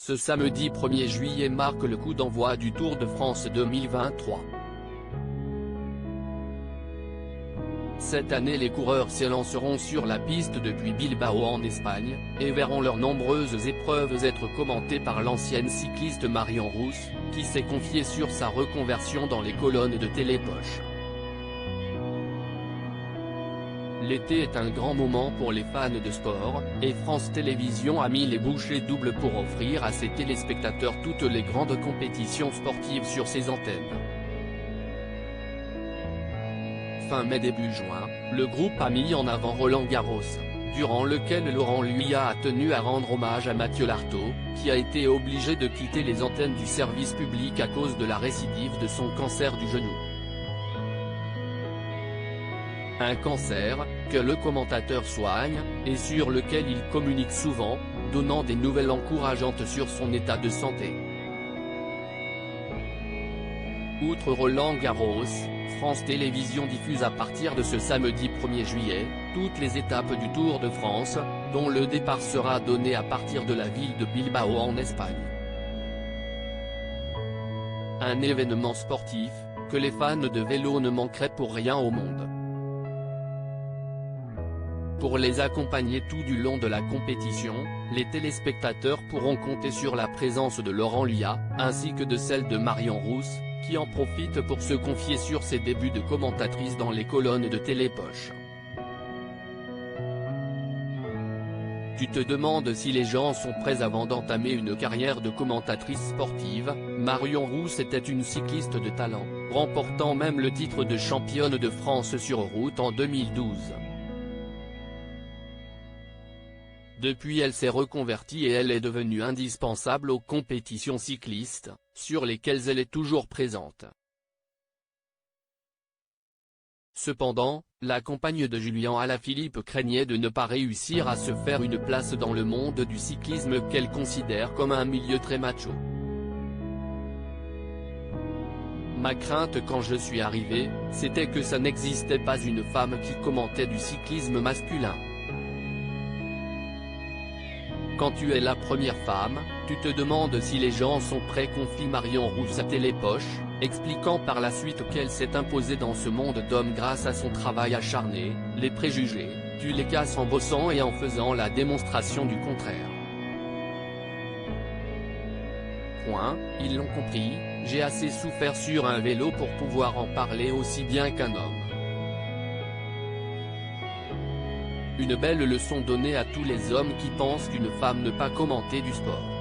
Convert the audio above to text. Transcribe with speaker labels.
Speaker 1: Ce samedi 1er juillet marque le coup d'envoi du Tour de France 2023. Cette année les coureurs s'élanceront sur la piste depuis Bilbao en Espagne, et verront leurs nombreuses épreuves être commentées par l'ancienne cycliste Marion Rousse, qui s'est confiée sur sa reconversion dans les colonnes de Télépoche. L'été est un grand moment pour les fans de sport, et France Télévisions a mis les bouchées doubles pour offrir à ses téléspectateurs toutes les grandes compétitions sportives sur ses antennes. Fin mai début juin, le groupe a mis en avant Roland-Garros, durant lequel Laurent Luyat a tenu à rendre hommage à Mathieu Lartaud, qui a été obligé de quitter les antennes du service public à cause de la récidive de son cancer du genou. Un cancer, que le commentateur soigne, et sur lequel il communique souvent, donnant des nouvelles encourageantes sur son état de santé. Outre Roland-Garros, France Télévisions diffuse à partir de ce samedi 1er juillet, toutes les étapes du Tour de France, dont le départ sera donné à partir de la ville de Bilbao en Espagne. Un événement sportif, que les fans de vélo ne manqueraient pour rien au monde. Pour les accompagner tout du long de la compétition, les téléspectateurs pourront compter sur la présence de Laurent Luyat, ainsi que de celle de Marion Rousse, qui en profite pour se confier sur ses débuts de commentatrice dans les colonnes de Télépoche. Tu te demandes si les gens sont prêts avant d'entamer une carrière de commentatrice sportive. Marion Rousse était une cycliste de talent, remportant même le titre de championne de France sur route en 2012. Depuis elle s'est reconvertie et elle est devenue indispensable aux compétitions cyclistes, sur lesquelles elle est toujours présente. Cependant, la compagne de Julien Alaphilippe craignait de ne pas réussir à se faire une place dans le monde du cyclisme qu'elle considère comme un milieu très macho. Ma crainte quand je suis arrivée, c'était que ça n'existait pas une femme qui commentait du cyclisme masculin. Quand tu es la première femme, tu te demandes si les gens sont prêts, confie Marion Rousse à Télépoche, expliquant par la suite qu'elle s'est imposée dans ce monde d'hommes grâce à son travail acharné. Les préjugés, tu les casses en bossant et en faisant la démonstration du contraire. Ils l'ont compris, j'ai assez souffert sur un vélo pour pouvoir en parler aussi bien qu'un homme. Une belle leçon donnée à tous les hommes qui pensent qu'une femme ne peut pas commenter du sport.